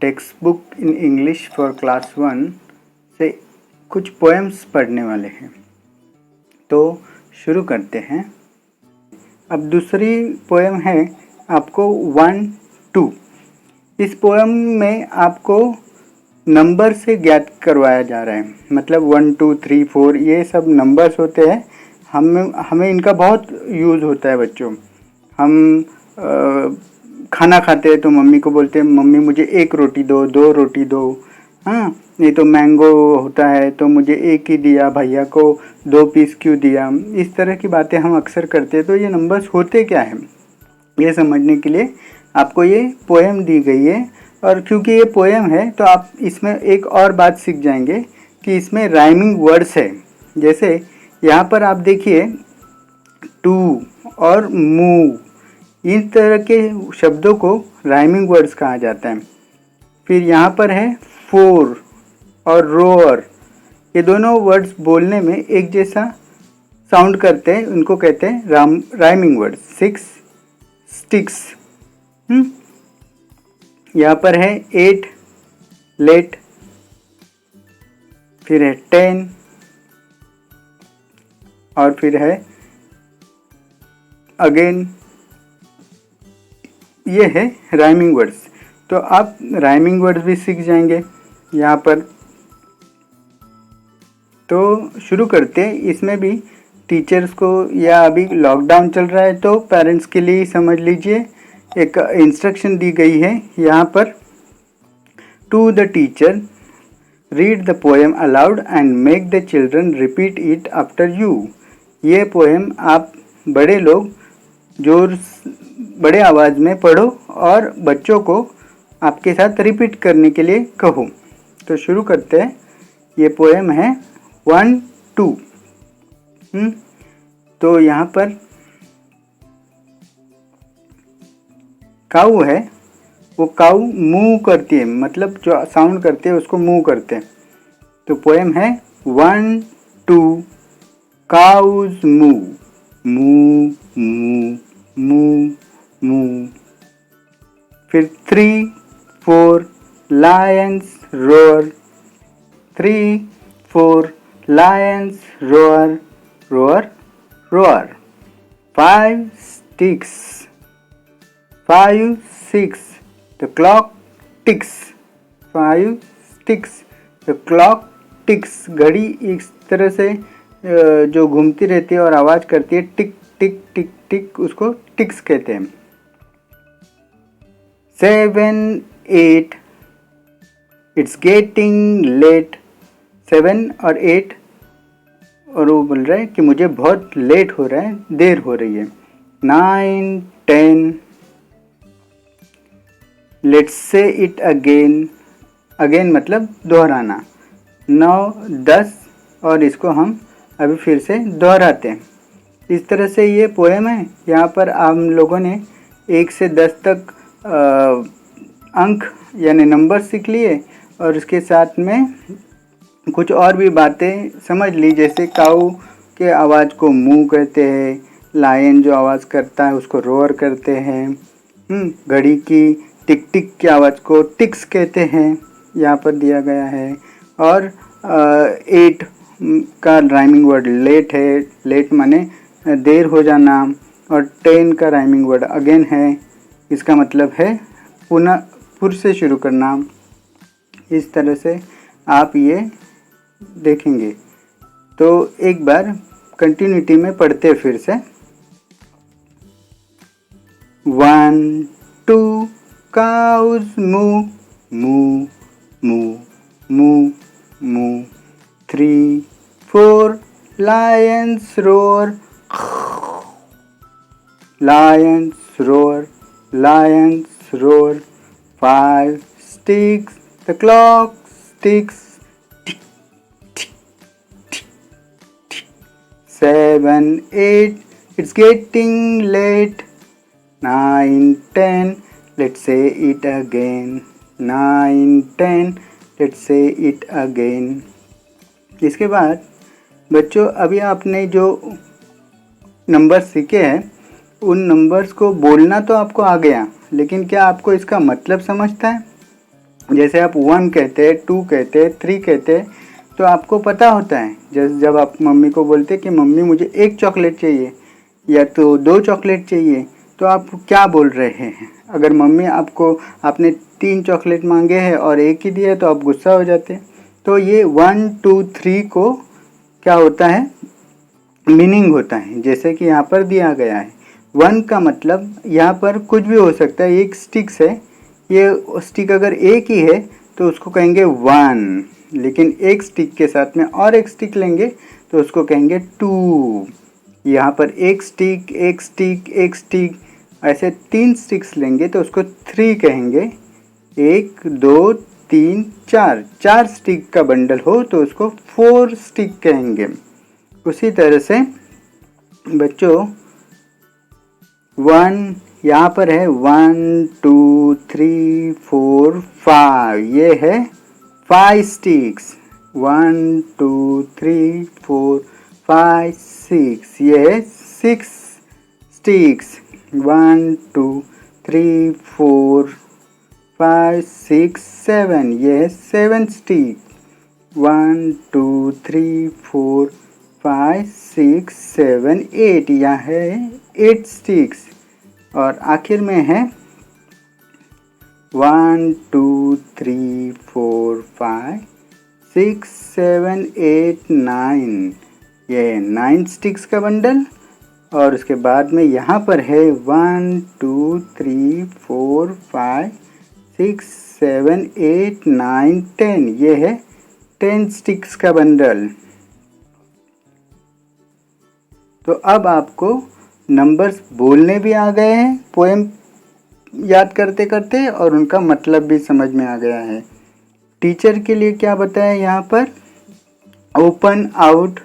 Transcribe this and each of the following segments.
Text book in English for class 1 से कुछ poems पढ़ने वाले हैं। तो शुरू करते हैं। अब दूसरी पोएम है आपको 1, 2। इस पोएम में आपको नंबर से ज्ञात करवाया जा रहा है, मतलब 1, 2, 3, 4 ये सब नंबर्स होते हैं। हमें इनका बहुत यूज़ होता है बच्चों। हम खाना खाते हैं तो मम्मी को बोलते हैं मम्मी मुझे 1 रोटी दो, 2 रोटी दो। हाँ, नहीं तो मैंगो होता है तो मुझे 1 ही दिया, भैया को 2 पीस क्यों दिया। इस तरह की बातें हम अक्सर करते हैं। तो ये नंबर्स होते क्या हैं ये समझने के लिए आपको ये पोएम दी गई है। और क्योंकि ये पोएम है तो आप इसमें एक और बात सीख जाएंगे कि इसमें राइमिंग वर्ड्स है। जैसे यहाँ पर आप देखिए टू और मूव, इस तरह के शब्दों को राइमिंग वर्ड्स कहा जाता है। फिर यहाँ पर है फोर और रोअर, ये दोनों वर्ड्स बोलने में एक जैसा साउंड करते हैं, उनको कहते हैं राइमिंग वर्ड्स। 6 स्टिक्स। यहाँ पर है 8 लेट, फिर है 10 और फिर है अगेन। ये है राइमिंग वर्ड्स। तो आप राइमिंग वर्ड्स भी सीख जाएंगे यहाँ पर। तो शुरू करते हैं। इसमें भी टीचर्स को, या अभी लॉकडाउन चल रहा है तो पेरेंट्स के लिए समझ लीजिए एक इंस्ट्रक्शन दी गई है यहाँ पर। To the teacher, read the poem aloud and make the children repeat it after you. ये पोएम आप बड़े लोग जोर बड़े आवाज़ में पढ़ो और बच्चों को आपके साथ रिपीट करने के लिए कहो। तो शुरू करते हैं। ये पोएम है 1, 2। तो यहाँ पर काऊ है, वो काऊ मूव करती है, मतलब जो साउंड करते हैं उसको मूव करते हैं। तो पोएम है 1, 2 cows move, move move move move. फिर 3, 4 lions roar, 3, 4 lions roar roar roar. 5 sticks, 5, 6 the clock ticks, 5 sticks the clock ticks। घड़ी इस तरह से जो घूमती रहती है और आवाज़ करती है टिक टिक टिक टिक, उसको टिक्स कहते हैं। 7, 8 it's getting late, 7 और 8, और वो बोल रहा है कि मुझे बहुत लेट हो रहा है, देर हो रही है। 9, 10 let's say it again, again मतलब दोहराना। 9, 10 और इसको हम अभी फिर से दोहराते हैं। इस तरह से ये पोएम है। यहाँ पर हम लोगों ने 1 से 10 तक अंक यानी नंबर सीख लिए और उसके साथ में कुछ और भी बातें समझ ली। जैसे काऊ के आवाज़ को मूव कहते हैं, लायन जो आवाज़ करता है उसको रोअर कहते हैं, घड़ी की टिक टिक की आवाज़ को टिक्स कहते हैं, यहाँ पर दिया गया है। और 8 का राइमिंग वर्ड लेट है, लेट माने देर हो जाना। और 10 का राइमिंग वर्ड अगेन है, इसका मतलब है पुनः, फिर से शुरू करना। इस तरह से आप ये देखेंगे। तो एक बार कंटिन्यूटी में पढ़ते फिर से। 1, 2 cows moo moo moo moo moo। 3, 4 lions roar, lions roar, lions roar। 5 sticks the clock ticks, tick tick tick tick। 7, 8 it's getting late, 9, 10 let's say it again, 9, 10 let's say it again। इसके बाद बच्चों अभी आपने जो number सीखे हैं उन numbers को बोलना तो आपको आ गया, लेकिन क्या आपको इसका मतलब समझता है? जैसे आप 1 कहते हैं, 2 कहते हैं, 3 कहते हैं, तो आपको पता होता है जब आप मम्मी को बोलते हैं कि मम्मी मुझे 1 चॉकलेट चाहिए या तो 2 चॉकलेट चाहिए, तो आप क्या बोल रहे हैं। अगर मम्मी आपने 3 चॉकलेट मांगे हैं और 1 ही दिया तो आप गुस्सा हो जाते हैं। तो ये 1 2 3 को क्या होता है, मीनिंग होता है, जैसे कि यहाँ पर दिया गया है। 1 का मतलब यहाँ पर कुछ भी हो सकता है, एक स्टिक्स है, ये स्टिक अगर एक ही है तो उसको कहेंगे 1, लेकिन एक स्टिक के साथ में और एक स्टिक लेंगे तो उसको कहेंगे 2। यहाँ पर एक स्टिक एक स्टिक एक स्टिक, ऐसे 3 स्टिक्स लेंगे तो उसको 3 कहेंगे। 1 2 3 4, 4 स्टिक का बंडल हो तो उसको 4 स्टिक कहेंगे। उसी तरह से बच्चों 1 यहाँ पर है 1 2 3 4 5, ये है 5 स्टिक्स। 1 2 3 4 5 6, ये है 6 स्टिक्स। 1 2 3 4 5 6 7, ये है 7 स्टिक। 1 2 3 4 5 6 7 8, यहाँ है 8 स्टिक्स। और आखिर में है 1 2 3 4 5 6 7 8 9, ये 9 स्टिक्स का बंडल। और उसके बाद में यहाँ पर है 1 2 3 4 5 6 7 8 9 10, ये है 10 स्टिक्स का बंडल। तो अब आपको नंबर्स बोलने भी आ गए हैं पोएम याद करते करते, और उनका मतलब भी समझ में आ गया है। टीचर के लिए क्या बताया यहाँ पर, open out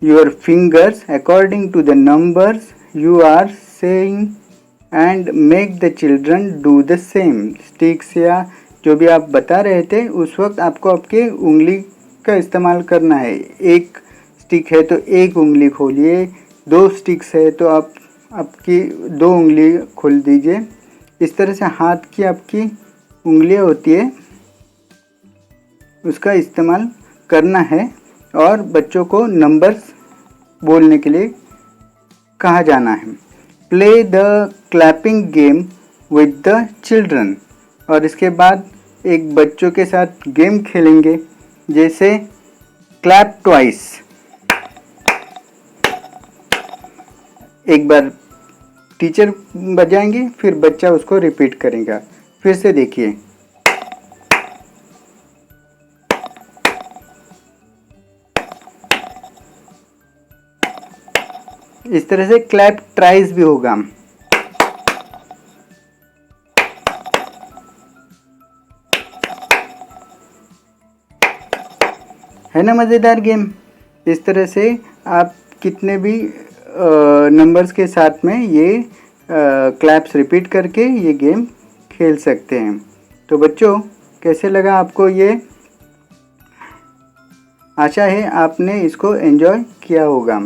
your fingers according to the numbers you are saying and make the children do the same. Sticks या जो भी आप बता रहे थे उस वक्त आपको आपके उंगली का इस्तेमाल करना है। एक स्टिक है तो एक उंगली खोलिए, 2 स्टिक्स है तो आप आपकी 2 उंगली खोल दीजिए। इस तरह से हाथ की आपकी उंगलियां होती है उसका इस्तेमाल करना है, और बच्चों को नंबर्स बोलने के लिए कहा जाना है। Play the clapping game with the children, और इसके बाद एक बच्चों के साथ गेम खेलेंगे, जैसे क्लैप ट्वाइस। एक बार टीचर बजाएंगे फिर बच्चा उसको रिपीट करेगा। फिर से देखिए, इस तरह से क्लैप ट्राइस भी होगा। है ना मज़ेदार गेम। इस तरह से आप कितने भी नंबर्स के साथ में ये क्लैप्स रिपीट करके ये गेम खेल सकते हैं। तो बच्चों कैसे लगा आपको ये, आशा है आपने इसको एंजॉय किया होगा।